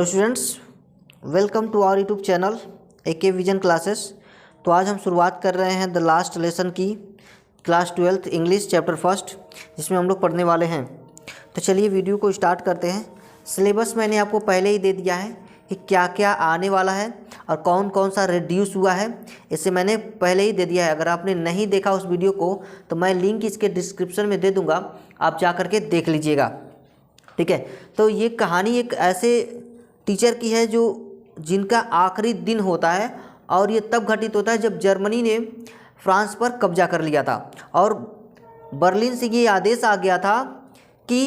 Hello students, welcome to our YouTube channel AK vision classes. तो आज हम शुरुआत कर रहे हैं द लास्ट लेसन की, class 12th English chapter first, जिसमें हम लोग पढ़ने वाले हैं। तो चलिए वीडियो को स्टार्ट करते हैं। सिलेबस मैंने आपको पहले ही दे दिया है कि क्या क्या आने वाला है और कौन कौन सा रिड्यूस हुआ है, इसे मैंने पहले ही दे दिया है। अगर आपने नहीं देखा उस वीडियो को तो मैं लिंक इसके डिस्क्रिप्शन में दे दूँगा, आप जा कर के देख लीजिएगा। ठीक है, तो ये कहानी एक ऐसे टीचर की है जो जिनका आखिरी दिन होता है, और ये तब घटित होता है जब जर्मनी ने फ्रांस पर कब्जा कर लिया था और बर्लिन से ये आदेश आ गया था कि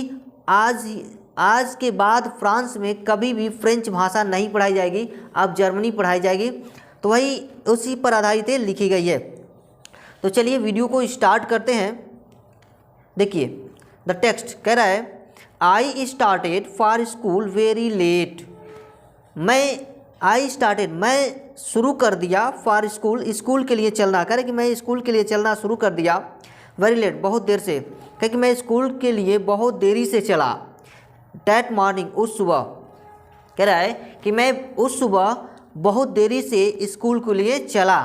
आज के बाद फ्रांस में कभी भी फ्रेंच भाषा नहीं पढ़ाई जाएगी, अब जर्मनी पढ़ाई जाएगी। तो वही उसी पर आधारित लिखी गई है। तो चलिए वीडियो को स्टार्ट करते हैं। देखिए द टेक्स्ट कह रहा है, I started for school very late. मैं शुरू कर दिया फॉर स्कूल के लिए चलना। कह रहे कि मैं स्कूल के लिए चलना शुरू कर दिया वेरी लेट, बहुत देर से। कह कि मैं स्कूल के लिए बहुत देरी से चला। डैट मॉर्निंग, उस सुबह। कह रहा है कि मैं उस सुबह बहुत देरी से स्कूल के लिए चला।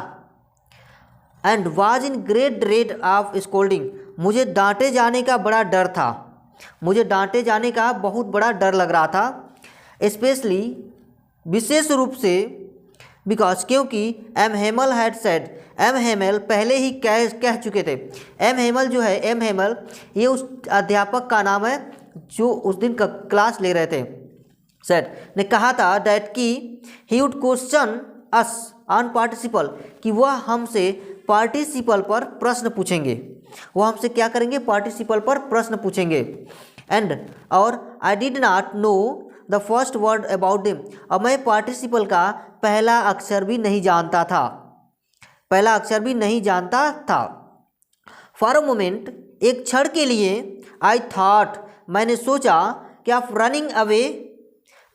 And was in great dread of scolding, मुझे डांटे जाने का बड़ा डर था। मुझे डांटे जाने का बहुत बड़ा डर लग रहा था। स्पेशली, विशेष रूप से, बिकॉज, क्योंकि M Hemal had said, M Hemal पहले ही कह चुके थे। एम हेमल जो है, एम हेमल ये उस अध्यापक का नाम है जो उस दिन का क्लास ले रहे थे। सेड ने कहा था डैट कि he would question us on participle, कि वह हमसे पार्टिसिपल पर प्रश्न पूछेंगे। वो हमसे क्या करेंगे? पार्टिसिपल पर प्रश्न पूछेंगे। एंड और I did not know the first word about them, और मैं पार्टिसिपल का पहला अक्षर भी नहीं जानता था। फॉर अ मोमेंट, एक क्षण के लिए, आई थॉट, मैंने सोचा कि आप रनिंग अवे,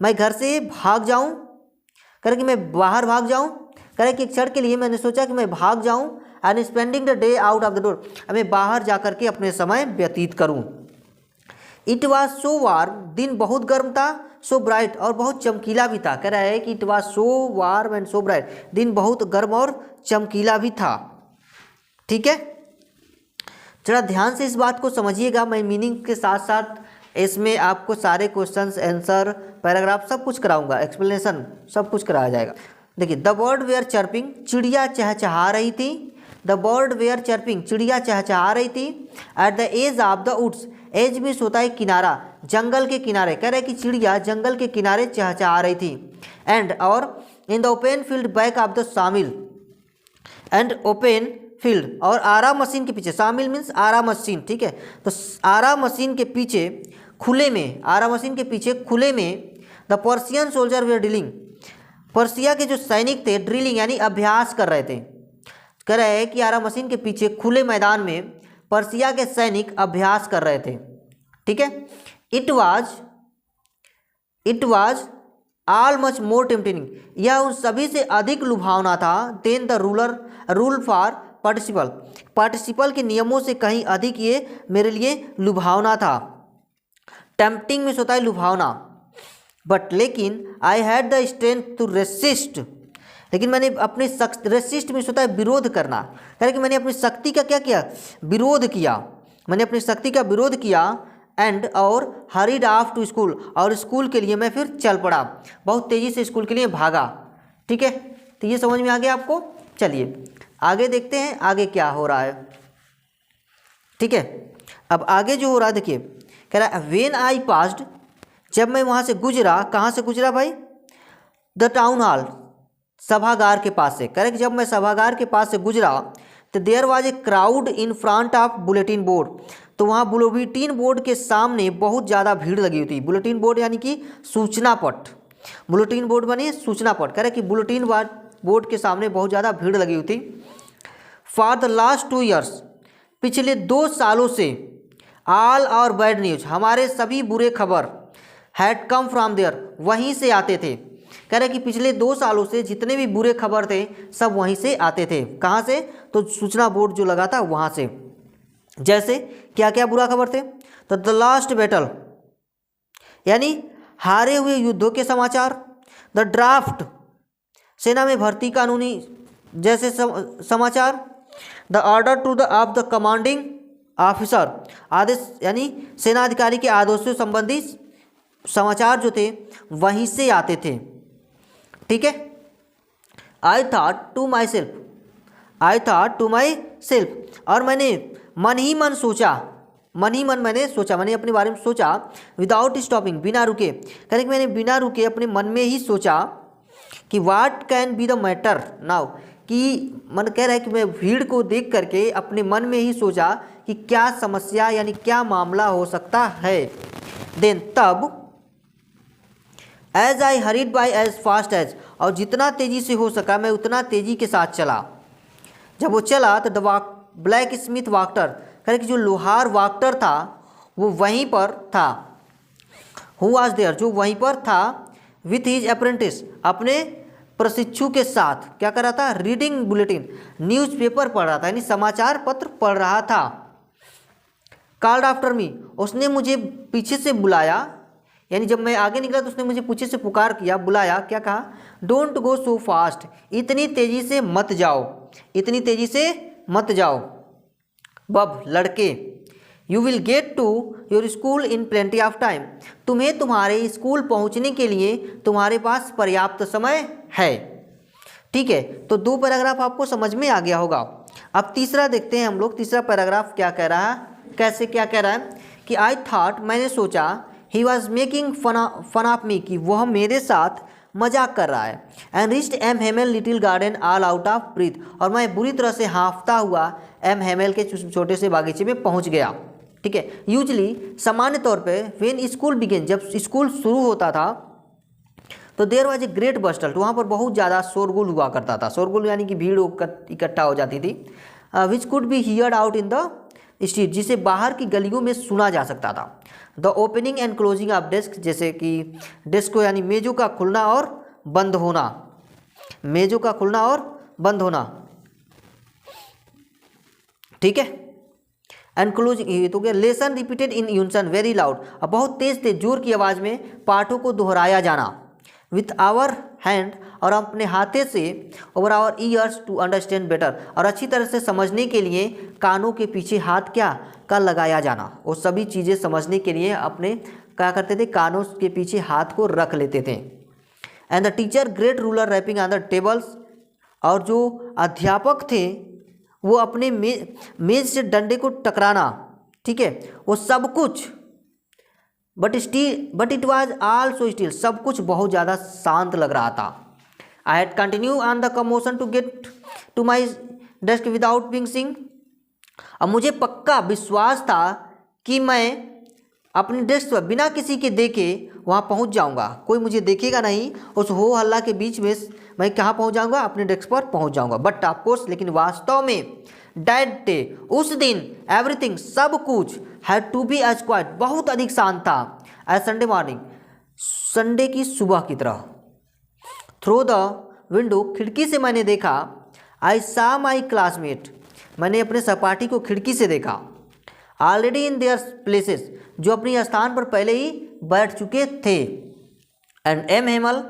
मैं घर से भाग जाऊं। करे कि मैं बाहर भाग जाऊं। करे कि एक क्षण के लिए मैंने सोचा कि मैं भाग जाऊं। And spending the day out of the door, मैं बाहर जाकर के अपने समय व्यतीत करूं। इट वॉज सो वार्म, दिन बहुत गर्म था। सो ब्राइट, और बहुत चमकीला भी था। कह रहा है कि it was so warm and so bright, दिन बहुत गर्म और चमकीला भी था। ठीक है, जरा ध्यान से इस बात को समझिएगा। मैं मीनिंग के साथ साथ इसमें आपको सारे क्वेश्चंस, आंसर, पैराग्राफ सब कुछ कराऊंगा, एक्सप्लेनेशन सब कुछ कराया जाएगा। देखिए, द बर्ड वेयर चर्पिंग, चिड़िया चहचहा रही थी। द बर्ड वेयर चर्पिंग, चिड़िया चहचहा रही थी। At the edge of the woods, edge में होता है किनारा, जंगल के किनारे। कह रहे कि चिड़िया जंगल के किनारे चहचहा रही थी। एंड और in the open field back of the सामिल, एंड ओपन फील्ड और आरा मशीन के पीछे, सामिल मीन्स आरा मशीन। ठीक है, तो आरा मशीन के पीछे खुले में, आरा मशीन के पीछे खुले में, the Persian soldier were drilling, Persia के जो सैनिक थे ड्रिलिंग यानी अभ्यास कर रहे थे। कह रहे हैं कि आरा मशीन के पीछे खुले मैदान में पर्सिया के सैनिक अभ्यास कर रहे थे। ठीक है, it was all much more tempting, यह उन सभी से अधिक लुभावना था। Then the rule for participle के नियमों से कहीं अधिक ये मेरे लिए लुभावना था। टेम्पटिंग में होता है लुभावना। बट लेकिन I had the strength to resist, लेकिन मैंने अपनी रेसिस्ट में होता है विरोध करना। कह कि मैंने अपनी शक्ति का क्या किया? विरोध किया। मैंने अपनी शक्ति का विरोध किया। एंड और हरीड ऑफ टू स्कूल, और स्कूल के लिए मैं फिर चल पड़ा, बहुत तेज़ी से स्कूल के लिए भागा। ठीक है, तो ये समझ में आ गया आपको। चलिए आगे देखते हैं आगे क्या हो रहा है। ठीक है, अब आगे जो हो रहा है देखिए, कह रहा है व्हेन आई पास्ड, जब मैं वहाँ से गुजरा। कहाँ से गुजरा भाई? द टाउन हॉल, सभागार के पास से। कह रहे कि जब मैं सभागार के पास से गुजरा तो there was a crowd in front of bulletin board, तो वहाँ बुलेटिन बोर्ड के सामने बहुत ज़्यादा भीड़ लगी हुई थी। बुलेटिन बोर्ड यानी कि सूचना पट, बुलेटिन बोर्ड बनी सूचना पट। कह रहे कि बुलेटिन बोर्ड के सामने बहुत ज़्यादा भीड़ लगी हुई थी। फॉर द लास्ट 2 years, पिछले 2 सालों से, ऑल और बैड न्यूज, हमारे सभी बुरे खबर, हैड कम फ्रॉम देयर, वहीं से आते थे। कह रहे कि पिछले 2 सालों से जितने भी बुरे खबर थे सब वहीं से आते थे। कहाँ से? तो सूचना बोर्ड जो लगा था वहाँ से। जैसे क्या क्या बुरा खबर थे? तो द लास्ट बैटल, यानी हारे हुए युद्धों के समाचार, द ड्राफ्ट, सेना में भर्ती कानूनी जैसे समाचार। The order to the of the commanding officer, आदेश यानी सेनाधिकारी के आदेशों से संबंधित समाचार जो थे वहीं से आते थे। ठीक है। I thought to myself, और मैंने मन ही मन सोचा, मैंने अपने बारे में सोचा। विदाउट स्टॉपिंग, बिना रुके, यानी कि मैंने बिना रुके अपने मन में ही सोचा कि what can be the matter now, कि मन कह रहा है कि मैं भीड़ को देख करके अपने मन में ही सोचा कि क्या समस्या यानी क्या मामला हो सकता है। देन तब as I hurried by as fast as, और जितना तेज़ी से हो सका मैं उतना तेज़ी के साथ चला। जब वो चला तो द ब्लैक स्मिथ वाक्टर, कह कि जो लोहार वाक्टर था वो वहीं पर था। हु वाज देयर, जो वहीं पर था। विथ हिज अप्रेंटिस, अपने प्रशिक्षु के साथ क्या कर रहा था, रीडिंग बुलेटिन, न्यूज़पेपर पढ़ रहा था, यानी समाचार पत्र पढ़ रहा था। कॉल्ड आफ्टर मी, उसने मुझे पीछे से बुलाया, यानी जब मैं आगे निकला तो उसने मुझे पीछे से पुकार किया, बुलाया, क्या कहा, डोंट गो सो फास्ट, इतनी तेज़ी से मत जाओ, इतनी तेज़ी से मत जाओ। बब, लड़के, you will get to your school in plenty of time, तुम्हें तुम्हारे स्कूल पहुंचने के लिए तुम्हारे पास पर्याप्त समय है। ठीक है, तो 2 पैराग्राफ आपको समझ में आ गया होगा। अब तीसरा देखते हैं हम लोग, तीसरा पैराग्राफ क्या कह रहा है, कैसे क्या कह रहा है कि आई थॉट, मैंने सोचा, he was making fun of me, कि वह मेरे साथ मजाक कर रहा है। And reached M Hamel little garden all out of breath, और मैं बुरी तरह से हाँफता हुआ एम हेमेल के छोटे से बागीचे में पहुंच गया। ठीक है। यूजली, सामान्य तौर पे, व्हेन स्कूल बिगेन, जब स्कूल शुरू होता था तो देयर वाज ए ग्रेट बस्टल, तो वहाँ पर बहुत ज़्यादा शोरगुल हुआ करता था। शोरगुल यानी कि भीड़ इकट्ठा हो जाती थी। Which could be heard out in the street, जिसे बाहर की गलियों में सुना जा सकता था। The opening and closing of desk, जैसे कि डेस्क को यानी मेजों का खुलना और बंद होना, मेजों का खुलना और बंद होना। ठीक है। एंड क्लोजिंग, ये तो क्या, lesson repeated in unison very loud, अब बहुत तेज तेज जोर की आवाज़ में पाठों को दोहराया जाना। विथ आवर हैंड, और अपने हाथे से, over our years to understand better, और अच्छी तरह से समझने के लिए कानों के पीछे हाथ क्या का लगाया जाना। वो सभी चीज़ें समझने के लिए अपने क्या करते थे, कानों के पीछे हाथ को रख लेते थे। And the teacher great ruler rapping on the tables, और जो अध्यापक थे वो अपने मेज से डंडे को टकराना। ठीक है, वो सब कुछ, but it was all so still, सब कुछ बहुत ज़्यादा शांत लग रहा था। I had continue on the commotion to get to my desk without being seen, अब मुझे पक्का विश्वास था कि मैं अपने डेस्क पर बिना किसी के देखे वहाँ पहुँच जाऊँगा, कोई मुझे देखेगा नहीं, उस हो हल्ला के बीच में मैं कहाँ पहुँच जाऊँगा, अपने डेस्क पर पहुँच जाऊँगा। बट ऑफकोर्स, लेकिन वास्तव में दैट डे, उस दिन, एवरीथिंग, सब कुछ, had to be as quiet, बहुत अधिक शांत था, एज संडे मॉर्निंग, संडे की सुबह की तरह। थ्रू द विंडो, खिड़की से मैंने देखा, आई सा माई क्लासमेट, मैंने अपने सहपाठी को खिड़की से देखा। ऑलरेडी इन देयर प्लेसेस, जो अपनी स्थान पर पहले ही बैठ चुके थे। And M Hamel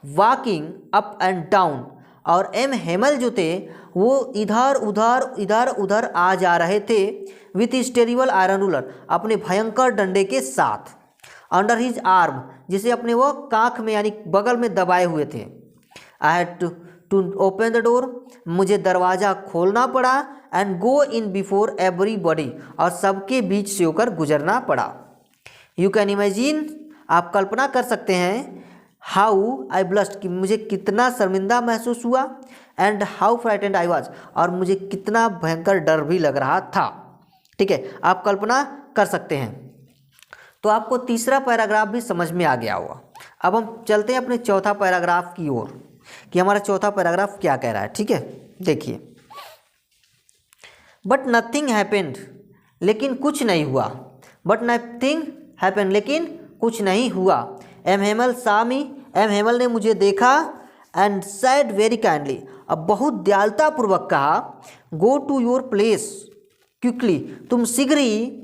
walking up and down, और एम हेमल जो थे वो इधर उधर आ जा रहे थे। With his terrible iron ruler, अपने भयंकर डंडे के साथ। अंडर हिज आर्म, जिसे अपने वो कांख में यानी बगल में दबाए हुए थे। I had to open the door, मुझे दरवाज़ा खोलना पड़ा। And go in before everybody, और सबके बीच से होकर गुजरना पड़ा। यू कैन इमेजिन, आप कल्पना कर सकते हैं, हाउ आई ब्लस्ट, कि मुझे कितना शर्मिंदा महसूस हुआ। And how frightened I was, और मुझे कितना भयंकर डर भी लग रहा था। ठीक है, आप कल्पना कर सकते हैं। तो आपको तीसरा पैराग्राफ भी समझ में आ गया होगा। अब हम चलते हैं अपने चौथा पैराग्राफ की ओर, कि हमारा चौथा पैराग्राफ क्या कह रहा है। ठीक है, देखिए। बट नथिंग हैपेंड, लेकिन कुछ नहीं हुआ। बट नथिंग हैपेंड, लेकिन कुछ नहीं हुआ। एम हेमल सा मी, एम हेमल ने मुझे देखा। एंड सेड वेरी काइंडली, अब बहुत दयालुतापूर्वक कहा, go to your place quickly, तुम शीघ्र ही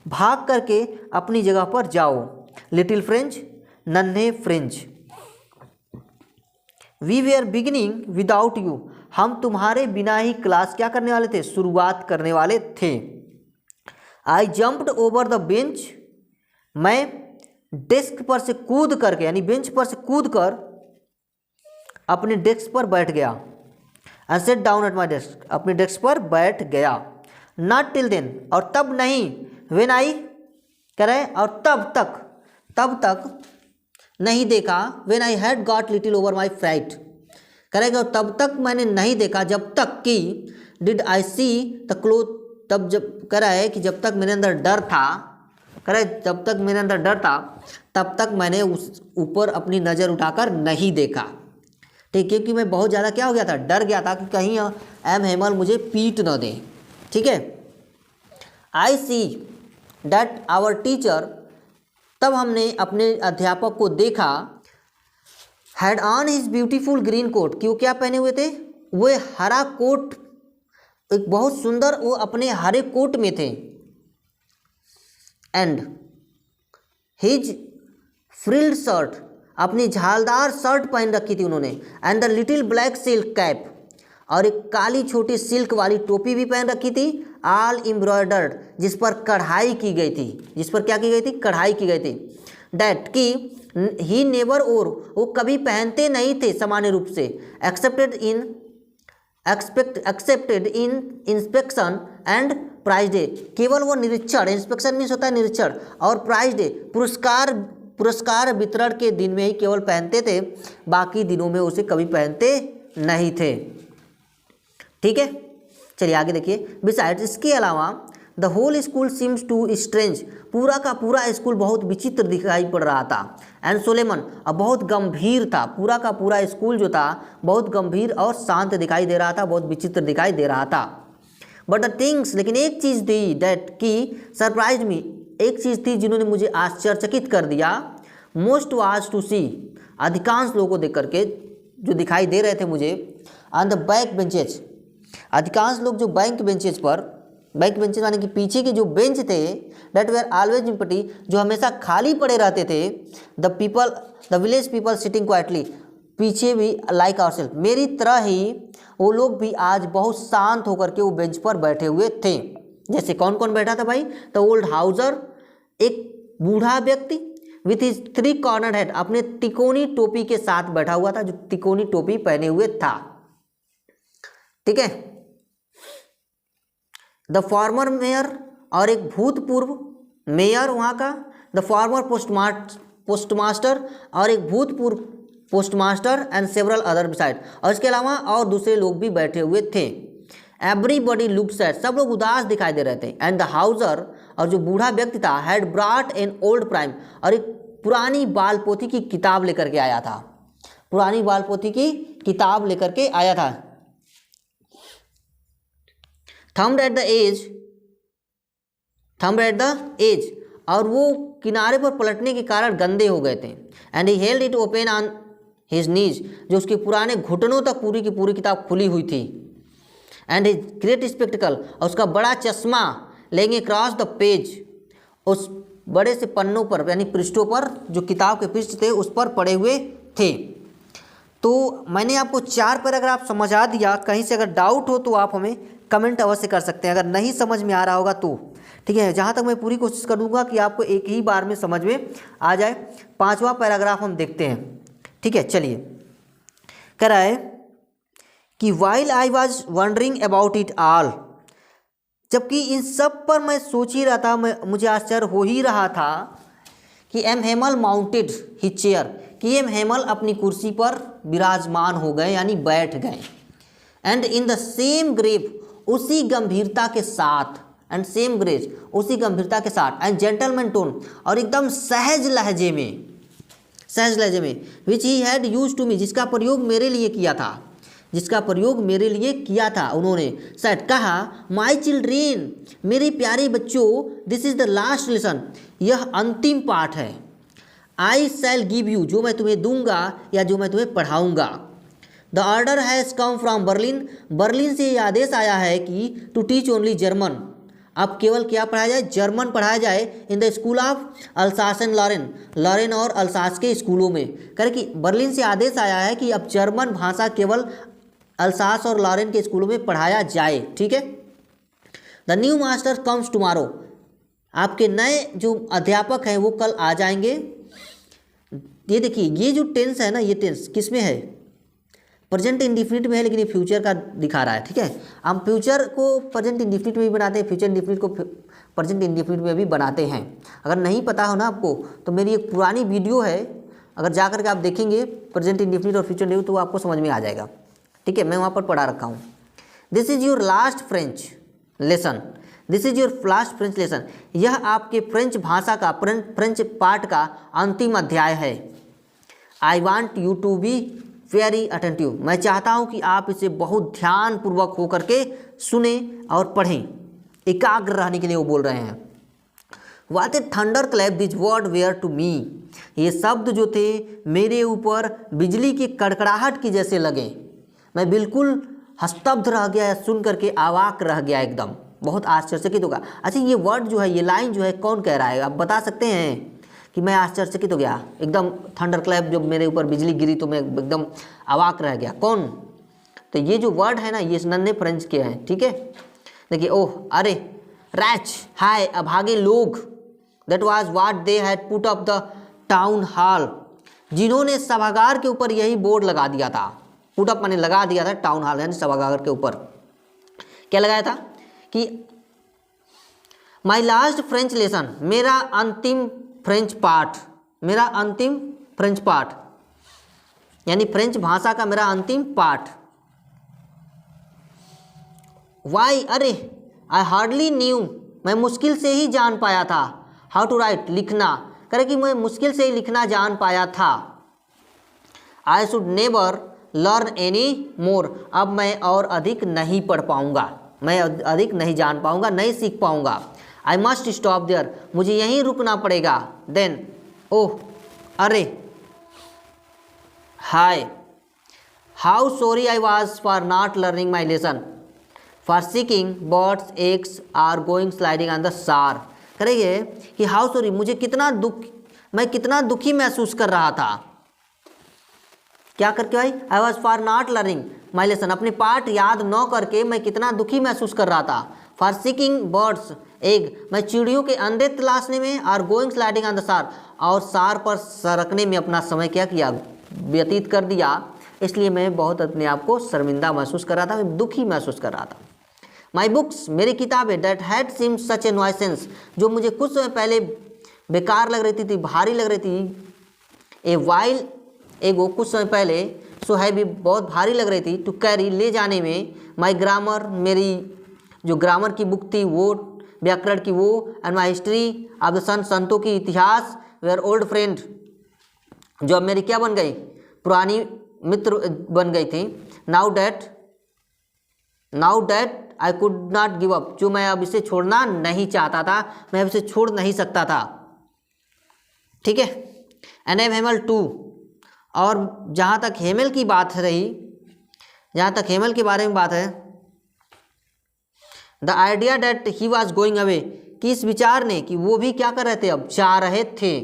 भाग करके अपनी जगह पर जाओ। लिटिल फ्रेंच, नन्हे French. We were beginning without you, हम तुम्हारे बिना ही क्लास क्या करने वाले थे, शुरुआत करने वाले थे। आई जंप्ड ओवर द बेंच, मैं डेस्क पर से कूद करके यानी बेंच पर से कूद कर अपने डेस्क पर बैठ गया। And set down at my desk, अपने डेस्क पर बैठ गया। नॉट टिल देन, और तब नहीं, व्हेन आई करे, और तब तक नहीं देखा, when I had got little over my fright, करेगा तब तक मैंने नहीं देखा, जब तक कि did I see the cloth, तब जब करा है कि जब तक मेरे अंदर डर था, करे जब तक मेरे अंदर डर था तब तक मैंने उस ऊपर अपनी नज़र उठाकर नहीं देखा। ठीक, क्योंकि मैं बहुत ज़्यादा क्या हो गया था, डर गया था कि कहीं एम हेमल मुझे पीट न दे। ठीक है, I see that our teacher, तब हमने अपने अध्यापक को देखा, had on his beautiful green coat, कि वो क्या पहने हुए थे, वो हरा कोट, एक बहुत सुंदर, वो अपने हरे कोट में थे। एंड हिज फ्रिल्ड शर्ट, अपनी झालदार शर्ट पहन रखी थी उन्होंने। And the little black silk cap, और एक काली छोटी सिल्क वाली टोपी भी पहन रखी थी, ऑल एम्ब्रॉयडर्ड, जिस पर कढ़ाई की गई थी, जिस पर क्या की गई थी, कढ़ाई की गई थी। डैट की ही नेवर, और वो कभी पहनते नहीं थे सामान्य रूप से, accepted in inspection and prize day, केवल वो निरीक्षण, इंस्पेक्शन मीन्स होता है निरीक्षण, और प्राइज डे पुरस्कार वितरण के दिन में ही केवल पहनते थे, बाकी दिनों में उसे कभी पहनते नहीं थे। ठीक है, चलिए आगे देखिए। बिसाइड्स, इसके अलावा the whole school seems to strange, पूरा का पूरा स्कूल बहुत विचित्र दिखाई पड़ रहा था। एंड सोलेमन, अब बहुत गंभीर था, पूरा का पूरा स्कूल जो था बहुत गंभीर और शांत दिखाई दे रहा था, बहुत विचित्र दिखाई दे रहा था। बट द थिंग्स, लेकिन एक चीज़ थी, दैट की सरप्राइज मी, एक चीज़ थी जिन्होंने मुझे आश्चर्यचकित कर दिया। मोस्ट वाज टू सी, अधिकांश लोगों को देख करके जो दिखाई दे रहे थे मुझे, ऑन द बैक बेंचेज, अधिकांश लोग जो बैक बेंचेज यानी कि पीछे के जो बेंच थे, डेट वेयर ऑलवेज एम्प्टी, जो हमेशा खाली पड़े रहते थे। The village people sitting quietly, पीछे भी लाइक आवरसेल्फ, मेरी तरह ही वो लोग भी आज बहुत शांत होकर के वो बेंच पर बैठे हुए थे। जैसे कौन कौन बैठा था भाई, द ओल्ड हाउसर, एक बूढ़ा व्यक्ति, विथ हिज 3 कॉर्नर हेड, अपने तिकोनी टोपी के साथ बैठा हुआ था, जो तिकोनी टोपी पहने हुए था। ठीक है, द फॉर्मर मेयर, और एक भूतपूर्व मेयर वहाँ का, द फॉर्मर पोस्टमास्टर, और एक भूतपूर्व postmaster, and several other beside, और इसके अलावा और दूसरे लोग भी बैठे हुए थे। एवरीबडी लुक सैड, सब लोग उदास दिखाई दे रहे थे। एंड द हाउसर, और जो बूढ़ा व्यक्ति था, had brought an old prime, और एक पुरानी बाल पोथी की किताब लेकर के आया था, पुरानी बाल पोथी की किताब लेकर के आया था। थम्ब्ड एट द एज, और वो किनारे पर पलटने के कारण गंदे हो गए थे। And he held it open on his knees, जो उसके पुराने घुटनों तक पूरी की पूरी किताब खुली हुई थी। एंड हिज ग्रेट स्पेक्टिकल, और उसका बड़ा चश्मा, लेंगे क्रॉस द पेज, उस बड़े से पन्नों पर यानी पृष्ठों पर, जो किताब के पृष्ठ थे उस पर पड़े हुए थे। तो मैंने आपको 4 पैराग्राफ समझा दिया। कहीं से अगर डाउट हो तो आप हमें कमेंट अवश्य कर सकते हैं, अगर नहीं समझ में आ रहा होगा तो। ठीक है, जहाँ तक मैं पूरी कोशिश करूँगा कि आपको एक ही बार में समझ में आ जाए। 5वां पैराग्राफ हम देखते हैं। ठीक है, चलिए। कह रहा है कि while I was wondering about it all, जबकि इन सब पर मैं सोच ही रहा था, मुझे आश्चर्य हो ही रहा था कि M Hamel mounted his chair, कि एम हेमल अपनी कुर्सी पर विराजमान हो गए यानी बैठ गए। And in the same grave, उसी गंभीरता के साथ, एंड सेम ग्रेज, उसी गंभीरता के साथ, एंड जेंटलमैन टोन, और एकदम सहज लहजे में, which he had used to me, जिसका प्रयोग मेरे लिए किया था, उन्होंने शायद कहा, माई चिल्ड्रेन, मेरे प्यारे बच्चों, this is the last lesson, यह अंतिम पाठ है। आई शैल गिव यू, जो मैं तुम्हें दूंगा या जो मैं तुम्हें पढ़ाऊंगा। The order has come from Berlin, Berlin से यह आदेश आया है कि टू टीच ओनली जर्मन, अब केवल क्या पढ़ाया जाए, जर्मन पढ़ाया जाए in the school of Alsace and Lorraine, Lorraine और अल्सास के स्कूलों में। कह रहे कि बर्लिन से आदेश आया है कि अब जर्मन भाषा केवल अल्सास और लॉरेन के स्कूलों में पढ़ाया जाए। ठीक है। The new master comes tomorrow, आपके नए जो अध्यापक हैं वो कल आ जाएंगे। ये देखिए ये जो टेंस है ना, ये टेंस किस में है, प्रेजेंट इंडिफिनिट में है, लेकिन ये फ्यूचर का दिखा रहा है। ठीक है। हम फ्यूचर को प्रेजेंट इंडिफिनिट में भी बनाते हैं, फ्यूचर इंडिफिनिट को प्रेजेंट इंडिफिनिट में भी बनाते हैं। अगर नहीं पता हो ना आपको तो मेरी एक पुरानी वीडियो है, अगर जा करके आप देखेंगे प्रेजेंट इंडिफिनिट और फ्यूचर इंडिफिनिट तो आपको समझ में आ जाएगा। ठीक है, मैं वहाँ पर पढ़ा रखा हूँ। This is your last French lesson, this is your last French lesson, यह आपके फ्रेंच भाषा का फ्रेंच पार्ट का अंतिम अध्याय है। I want you to be very attentive, मैं चाहता हूँ कि आप इसे बहुत ध्यानपूर्वक होकर के सुने और पढ़ें, एकाग्र रहने के लिए वो बोल रहे हैं। What a thunderclap this word were to me, ये शब्द जो थे मेरे ऊपर बिजली की कड़कड़ाहट की जैसे लगे, मैं बिल्कुल स्तब्ध रह गया, सुन करके अवाक रह गया, एकदम बहुत आश्चर्यचकित होगा। अच्छा ये वर्ड जो है, ये लाइन जो है कौन कह रहा है, आप बता सकते हैं कि मैं आश्चर्यचकित हो गया, एकदम थंडर क्लैप जब मेरे ऊपर बिजली गिरी तो मैं एकदम अवाक रह गया, कौन? तो ये जो वर्ड है ना ये नन्हे फ्रेंच के हैं। ठीक है। देखिए ओह अरे, रैच हाय अभागे लोग, that was what they had put up the town hall, जिन्होंने सभागार के ऊपर यही बोर्ड लगा दिया था, पुट अप मैंने लगा दिया था, टाउन हॉल यानी सभागार के ऊपर क्या लगाया था कि माई लास्ट फ्रेंच लेसन, मेरा अंतिम फ्रेंच पाठ, मेरा अंतिम फ्रेंच पाठ यानी फ्रेंच भाषा का मेरा अंतिम पाठ। वाई अरे, आई हार्डली न्यू, मैं मुश्किल से ही जान पाया था, हाउ टू राइट, लिखना, करे कि मैं मुश्किल से ही लिखना जान पाया था। I should never learn any more, अब मैं और अधिक नहीं पढ़ पाऊंगा, मैं अधिक नहीं जान पाऊंगा, नहीं सीख पाऊंगा। आई मस्ट स्टॉप देयर, मुझे यहीं रुकना पड़ेगा। देन ओह अरे, हाय how sorry I was for not learning my lesson, for seeking birds eggs are going sliding on the Saar, करेंगे कि हाउ सॉरी, मुझे कितना दुख, मैं कितना दुखी महसूस कर रहा था, क्या करके भाई, आई was for not learning my lesson, अपने पाठ याद न करके मैं कितना दुखी महसूस कर रहा था। फॉर सीकिंग बर्ड्स एग, मैं चिड़ियों के अंडे तलाशने में, और गोइंग स्लाइडिंग ऑन द सार, और सार पर सरकने में अपना समय क्या किया, व्यतीत कर दिया, इसलिए मैं बहुत अपने आप को शर्मिंदा महसूस कर रहा था, दुखी महसूस कर रहा था। माई बुक्स, मेरी किताबें, that had seemed such A nuisance, जो मुझे कुछ समय पहले बेकार लग रही थी, भारी लग रही थी, ए वाइल एगो, कुछ समय पहले, सो हैवी, बहुत भारी लग रही थी, टू कैरी, ले जाने में, माई ग्रामर, मेरी जो ग्रामर की बुक थी वो, व्याकरण की वो, and my history of the saints, संतों की इतिहास, वेयर ओल्ड फ्रेंड, जो अब मेरी क्या बन गई, पुरानी मित्र बन गई थी। Now that I could not give up, जो मैं अब इसे छोड़ना नहीं चाहता था, मैं अब इसे छोड़ नहीं सकता था। ठीक है। एन एम हेमल टू, और जहाँ तक हेमल की बात रही, जहाँ तक हेमल के बारे में बात है, the idea that he was going away, कि इस विचार ने कि वो भी क्या कर रहे थे, अब जा रहे थे,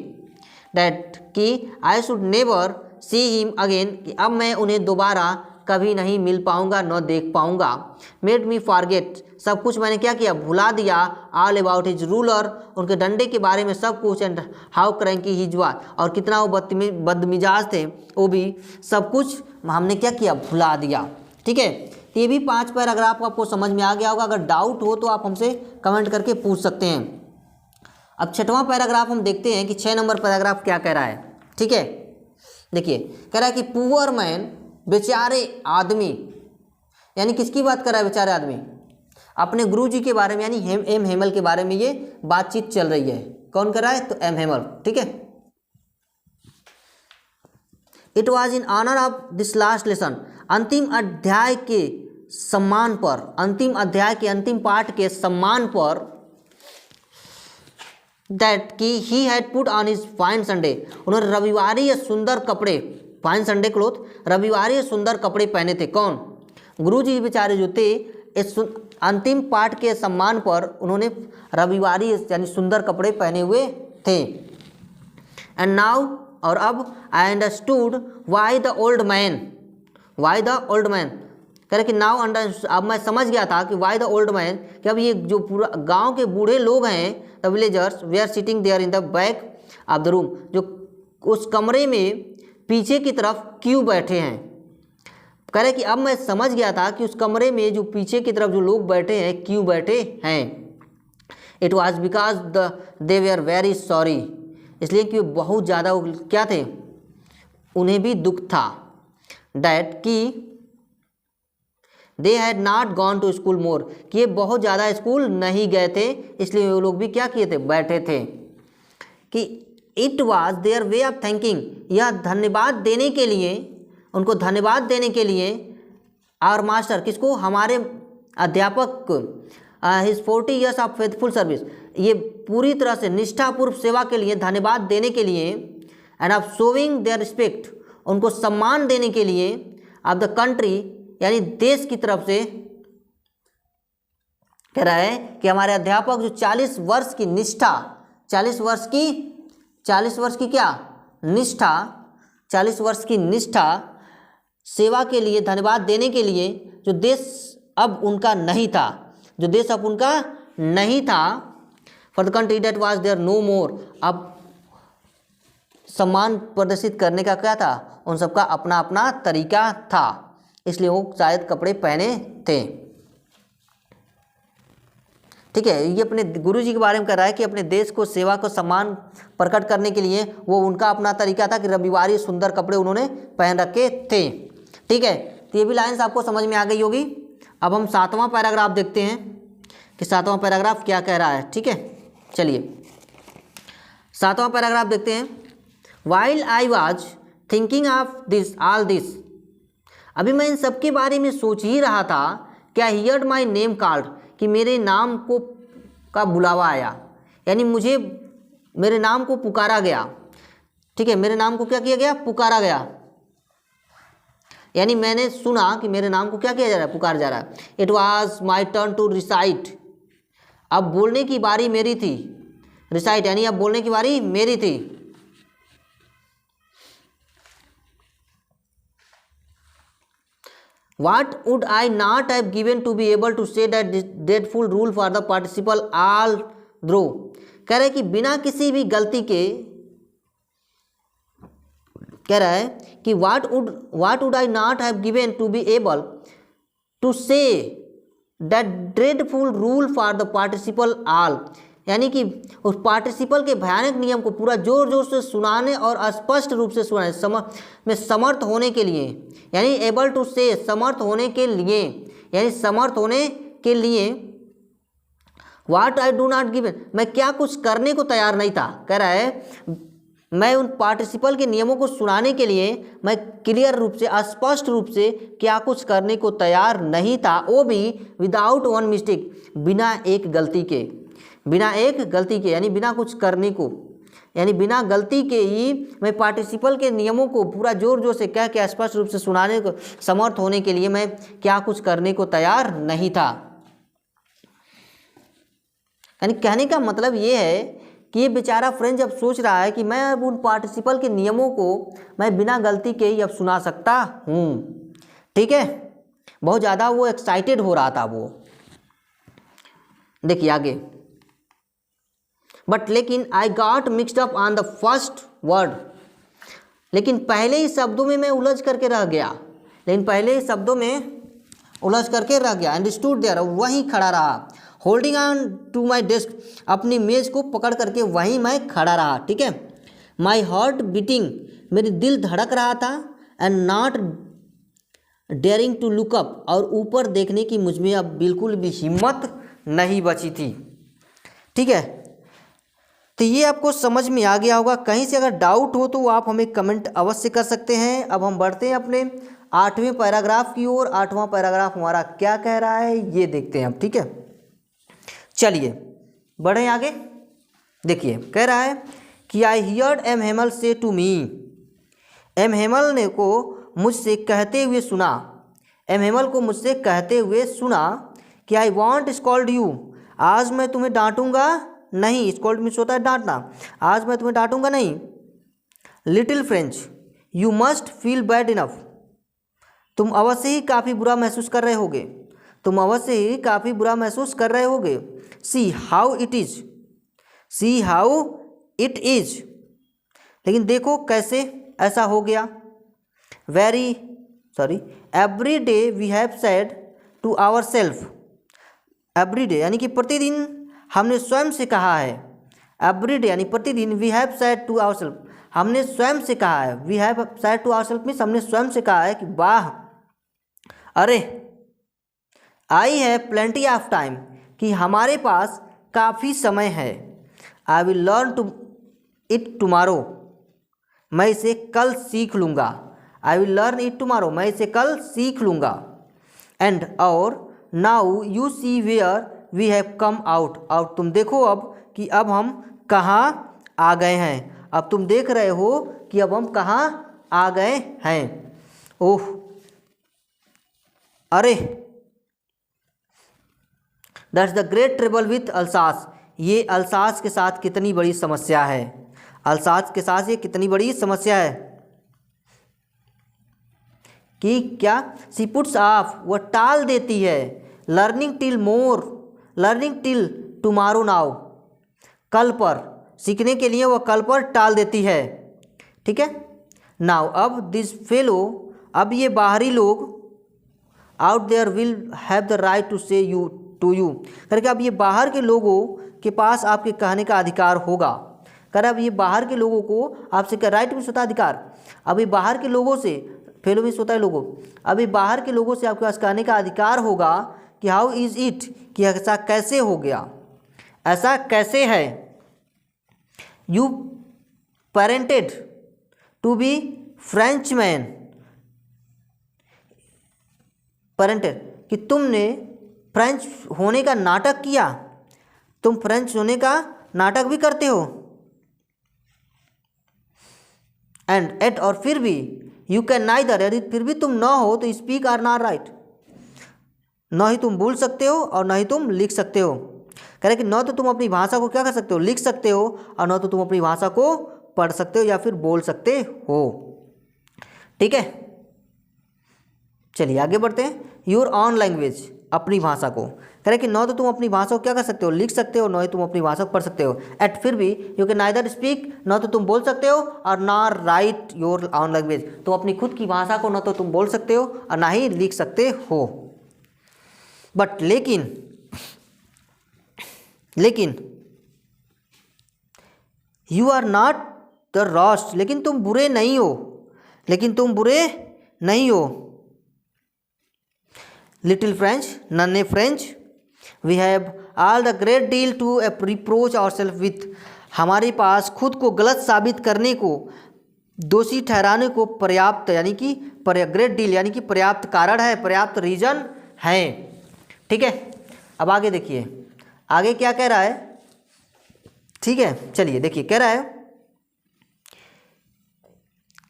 डैट कि I should never see him again, कि अब मैं उन्हें दोबारा कभी नहीं मिल पाऊंगा, न देख पाऊंगा। मेड मी फॉरगेट, सब कुछ मैंने क्या किया, भुला दिया, ऑल अबाउट हिज रूलर, उनके डंडे के बारे में सब कुछ, and how cranky his was, और कितना वो बदमिजाज थे, वो भी सब कुछ हमने क्या किया, भुला दिया। ठीक है। तो ये भी 5 पैराग्राफ आपको समझ में आ गया होगा। अगर डाउट हो तो आप हमसे कमेंट करके पूछ सकते हैं। अब 6वां पैराग्राफ हम देखते हैं कि 6 नंबर पैराग्राफ क्या कह रहा है। ठीक है। देखिए कह रहा है कि पुअर मैन, बेचारे आदमी, यानी किसकी बात कर रहा है बेचारे आदमी, अपने गुरुजी के बारे में, यानी एम हेमल के बारे में ये बातचीत चल रही है। कौन कर रहा है, तो एम हेमल। ठीक है। It was in honour of this last lesson, अंतिम अध्याय के सम्मान पर, अंतिम अध्याय के अंतिम पाठ के सम्मान पर, दैट कि he had put on his fine Sunday, उन्होंने रविवारी सुंदर कपड़े, फाइन संडे क्लोथ, रविवारी सुंदर कपड़े पहने थे। कौन, गुरुजी बेचारे जो थे, इस अंतिम पाठ के सम्मान पर उन्होंने रविवारी यानी सुंदर कपड़े पहने हुए थे। एंड नाउ, और अब, I understood why the old man, why the old man कह रहे कि नाउ अंडर, अब मैं समझ गया था कि वाई द ओल्ड मैन, कि अब ये जो पूरा गांव के बूढ़े लोग हैं, the villagers they are sitting there in the back of the room, जो उस कमरे में पीछे की तरफ क्यों बैठे हैं। कह रहे कि अब मैं समझ गया था कि उस कमरे में जो पीछे की तरफ जो लोग बैठे हैं क्यों बैठे हैं। इट वॉज बिकॉज दे वे आर वेरी सॉरी, इसलिए कि बहुत ज़्यादा क्या थे, उन्हें भी दुख था। डैट कि they had not gone to school more, कि ये बहुत ज़्यादा स्कूल नहीं गए थे, इसलिए वो लोग भी क्या किए थे, बैठे थे। कि it was their way of thanking, यह धन्यवाद देने के लिए, उनको धन्यवाद देने के लिए, आवर मास्टर, किसको, हमारे अध्यापक को, his 40 years of faithful service, ये पूरी तरह से निष्ठापूर्व सेवा के लिए धन्यवाद देने के लिए, and of showing their respect, उनको सम्मान देने के लिए, ऑफ द कंट्री, यानी देश की तरफ से, कह रहा है कि हमारे अध्यापक जो 40 वर्ष की निष्ठा, 40 वर्ष की क्या निष्ठा, 40 वर्ष की निष्ठा सेवा के लिए धन्यवाद देने के लिए, जो देश अब उनका नहीं था, जो देश अब उनका नहीं था, for the country that was there no more, अब सम्मान प्रदर्शित करने का क्या था, उन सबका अपना अपना तरीका था, इसलिए वो शायद कपड़े पहने थे। ठीक है, ये अपने गुरुजी के बारे में कह रहा है कि अपने देश को, सेवा को सम्मान प्रकट करने के लिए वो उनका अपना तरीका था कि रविवारी सुंदर कपड़े उन्होंने पहन रखे थे। ठीक है, तो ये भी लाइन्स आपको समझ में आ गई होगी। अब हम 7वां पैराग्राफ देखते हैं कि 7वां पैराग्राफ क्या कह रहा है। ठीक है, चलिए 7वां पैराग्राफ देखते हैं। While I was thinking of this all this, अभी मैं इन सब के बारे में सोच ही रहा था, क्या हियर्ड माई नेम कॉल्ड, कि मेरे नाम को का बुलावा आया, यानी मुझे मेरे नाम को पुकारा गया। ठीक है, मेरे नाम को क्या किया गया, पुकारा गया, यानी मैंने सुना कि मेरे नाम को क्या किया जा रहा है, पुकारा जा रहा है। It was my turn to recite, अब बोलने की बारी मेरी थी, रिसाइट यानी अब बोलने की बारी मेरी थी। What would I not have given to be able to say that this dreadful rule for the participle all through, कह रहा है कि बिना किसी भी गलती के, कह रहा है कि what would I not have given to be able to say that dreadful rule for the participle all, यानी कि उस पार्टिसिपल के भयानक नियम को पूरा जोर जोर से सुनाने और स्पष्ट रूप से सुनाने में समर्थ होने के लिए, यानी एबल टू से समर्थ होने के लिए, यानी समर्थ होने के लिए, what I do not given, मैं क्या कुछ करने को तैयार नहीं था। कह रहा है मैं उन पार्टिसिपल के नियमों को सुनाने के लिए मैं क्लियर रूप से, स्पष्ट रूप से क्या कुछ करने को तैयार नहीं था, वो भी विदाउट वन मिस्टेक, बिना एक गलती के, बिना एक गलती के, यानी बिना कुछ करने को, यानी बिना गलती के ही मैं पार्टिसिपल के नियमों को पूरा जोर जोर से कह के स्पष्ट रूप से सुनाने को समर्थ होने के लिए मैं क्या कुछ करने को तैयार नहीं था। यानी कहने का मतलब ये है कि ये बेचारा फ्रेंड जब सोच रहा है कि मैं अब उन पार्टिसिपल के नियमों को मैं बिना गलती के ही अब सुना सकता हूँ। ठीक है, बहुत ज़्यादा वो एक्साइटेड हो रहा था वो। देखिए आगे, बट लेकिन I got mixed up on the first word, लेकिन पहले ही शब्दों में मैं उलझ करके रह गया, लेकिन पहले ही शब्दों में उलझ करके रह गया। एंड स्टूड देयर, वहीं खड़ा रहा। Holding on to my desk, अपनी मेज को पकड़ करके वहीं मैं खड़ा रहा। ठीक है, माई हार्ट बीटिंग, मेरी दिल धड़क रहा था। And not daring to look up, और ऊपर देखने की मुझ में अब बिल्कुल भी हिम्मत नहीं बची थी। ठीक है, तो ये आपको समझ में आ गया होगा। कहीं से अगर डाउट हो तो आप हमें कमेंट अवश्य कर सकते हैं। अब हम बढ़ते हैं अपने 8वें पैराग्राफ की ओर। 8वां पैराग्राफ हमारा क्या कह रहा है ये देखते हैं अब। ठीक है, चलिए बढ़े आगे। देखिए कह रहा है कि आई हियर्ड एम हेमल से टू मी, एम हेमल ने को मुझसे कहते हुए सुना, एम हेमल को मुझसे कहते हुए सुना कि आई वॉन्ट स्कॉल्ड यू, आज मैं तुम्हें डांटूंगा नहीं। स्कॉल्ड मीन्स होता है डांटना, आज मैं तुम्हें डांटूंगा नहीं। Little French, you must feel bad enough, तुम अवश्य ही काफ़ी बुरा महसूस कर रहे होगे, तुम अवश्य ही काफ़ी बुरा महसूस कर रहे होगे। See how it is, see how it is, लेकिन देखो कैसे ऐसा हो गया। Every day we have said to our self, every day यानी कि प्रतिदिन हमने स्वयं से कहा है। एवरी डे यानी प्रतिदिन, we have said to our self, हमने स्वयं से कहा है। We have said to our self means हमने स्वयं से कहा है कि वाह, अरे, I have plenty of time, कि हमारे पास काफ़ी समय है। I will learn to it tomorrow, मैं इसे कल सीख लूँगा। I will learn it tomorrow, मैं इसे कल सीख लूँगा। एंड और now you see where we have come out, और तुम देखो अब कि अब हम कहाँ आ गए हैं। अब तुम देख रहे हो कि अब हम कहाँ आ गए हैं। ओह, अरे, that's the great trouble with Alsace, ये अल्सास के साथ कितनी बड़ी समस्या है। अल्सास के साथ ये कितनी बड़ी समस्या है कि क्या, सी पुट्स ऑफ, वह टाल देती है। लर्निंग टिल मोर, लर्निंग टिल टुमारो नाउ, कल पर, सीखने के लिए वह कल पर टाल देती है। ठीक है। नाउ अब दिस फेलो, अब ये बाहरी लोग, out there will have the right to say you to you, करके अब ये बाहर के लोगों के पास आपके कहने का अधिकार होगा। कर अब ये बाहर के लोगों को आपसे क्या, राइट मीन्स होता है अधिकार। अभी बाहर के लोगों से, फेलो मीन्स होता है लोगों, अभी बाहर के लोगों से आपके पास कहने का अधिकार होगा कि हाउ इज़ इट, कि ऐसा कैसे हो गया, ऐसा कैसे है। यू पेरेंटेड टू बी फ्रेंचमैन, पेरेंटेड कि तुमने फ्रेंच होने का नाटक किया, तुम फ्रेंच होने का नाटक भी करते हो। एंड एट, और फिर भी, यू कैन नाइदर, यदि फिर भी तुम न हो तो स्पीक आर नॉट राइट, न ही तुम बोल सकते हो और न ही तुम लिख सकते हो। कह रहे कि न तो तुम अपनी भाषा को क्या कर सकते हो, लिख सकते हो, और न तो तुम अपनी भाषा को पढ़ सकते हो या फिर बोल सकते हो। ठीक है, चलिए आगे बढ़ते हैं। योर ऑन लैंग्वेज, अपनी भाषा को, कह रहे कि न तो तुम अपनी भाषा को क्या कर सकते हो, लिख सकते हो, न ही तुम अपनी भाषा को पढ़ सकते हो। एट, फिर भी, यू कैन नाइदर स्पीक, न तो तुम बोल सकते हो और ना राइट योर ऑन लैंग्वेज, तो अपनी खुद की भाषा को न तो तुम बोल सकते हो और ना ही लिख सकते हो। बट लेकिन यू आर नॉट द रॉस्ट, लेकिन तुम बुरे नहीं हो, लेकिन तुम बुरे नहीं हो। लिटिल फ्रेंच, नन्हे French, we have all the great deal to reproach our self with, हमारे पास खुद को गलत साबित करने को, दोषी ठहराने को पर्याप्त, यानी कि ग्रेट डील यानी कि पर्याप्त कारण है, पर्याप्त रीजन है। ठीक है, अब आगे देखिए, आगे क्या कह रहा है। ठीक है, चलिए देखिए, कह रहा है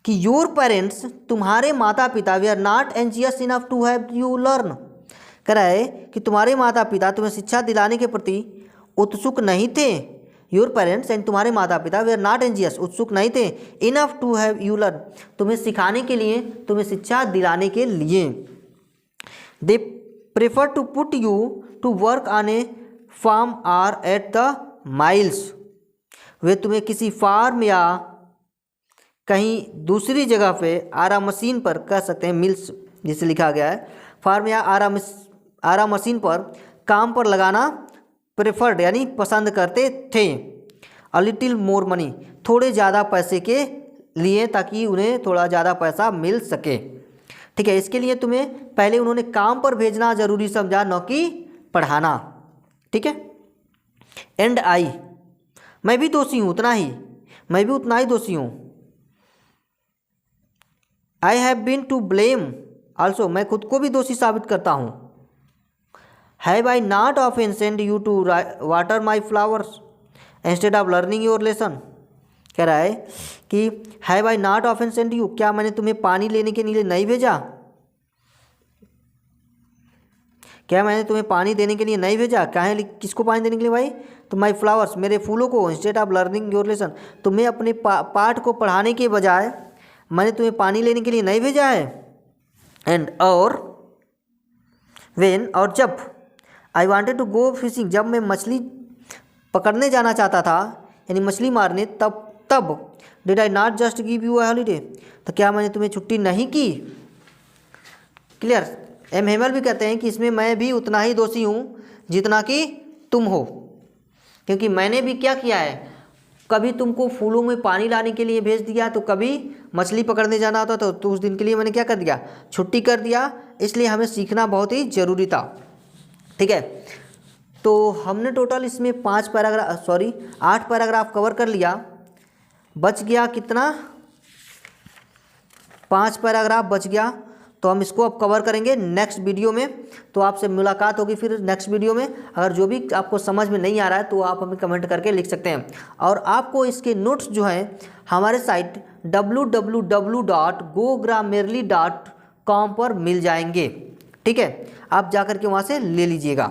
कि योर पेरेंट्स, तुम्हारे माता पिता, we are not anxious enough to have you learn, कह रहा है कि तुम्हारे माता पिता तुम्हें शिक्षा दिलाने के प्रति उत्सुक नहीं थे। योर पेरेंट्स एंड तुम्हारे माता पिता, वी आर नॉट एंजियस, उत्सुक नहीं थे, enough to have you learn, तुम्हें सिखाने के लिए, तुम्हें शिक्षा दिलाने के लिए। They prefer to put you to work on a farm or at the mills, वे तुम्हें किसी फार्म या कहीं दूसरी जगह पे आरा मशीन पर, कह सकते हैं मिल्स जिसे लिखा गया है, फार्म या आरा मशीन पर काम पर लगाना प्रेफर्ड यानी पसंद करते थे। अ लिटिल मोर मनी, थोड़े ज़्यादा पैसे के लिए, ताकि उन्हें थोड़ा ज़्यादा पैसा मिल सके। ठीक है, इसके लिए तुम्हें पहले उन्होंने काम पर भेजना ज़रूरी समझा, न कि पढ़ाना। ठीक है। एंड आई, मैं भी दोषी हूँ, उतना ही, मैं भी उतना ही दोषी हूँ। I have been to blame also, मैं खुद को भी दोषी साबित करता हूँ। Have I not often send you to water my flowers instead of learning your lesson, कह रहा है कि have I not often send you, क्या मैंने तुम्हें पानी लेने के लिए नहीं भेजा, क्या मैंने तुम्हें पानी देने के लिए नहीं भेजा? काहे किसको पानी देने के लिए भाई? तो माई फ्लावर्स, मेरे फूलों को, instead of learning your lesson, तुम्हें अपने पाठ को पढ़ाने के बजाय मैंने तुम्हें पानी लेने के लिए नहीं भेजा है। एंड और वेन, और जब, I wanted to go fishing, जब मैं मछली पकड़ने जाना चाहता था, यानी मछली मारने, तब did I not just give you a holiday, तो क्या मैंने तुम्हें छुट्टी नहीं की? क्लियर। एम हेमल भी कहते हैं कि इसमें मैं भी उतना ही दोषी हूँ जितना कि तुम हो, क्योंकि मैंने भी क्या किया है, कभी तुमको फूलों में पानी लाने के लिए भेज दिया, तो कभी मछली पकड़ने जाना होता तो उस दिन के लिए मैंने क्या कर दिया, छुट्टी कर दिया। इसलिए हमें सीखना बहुत ही ज़रूरी था। ठीक है, तो हमने टोटल इसमें 8 पैराग्राफ कवर कर लिया। बच गया कितना? 5 पैराग्राफ बच गया, तो हम इसको अब कवर करेंगे नेक्स्ट वीडियो में। तो आपसे मुलाकात होगी फिर नेक्स्ट वीडियो में। अगर जो भी आपको समझ में नहीं आ रहा है तो आप हमें कमेंट करके लिख सकते हैं, और आपको इसके नोट्स जो हैं हमारे साइट www.gogrammarly.com पर मिल जाएंगे। ठीक है, आप जाकर के वहाँ से ले लीजिएगा।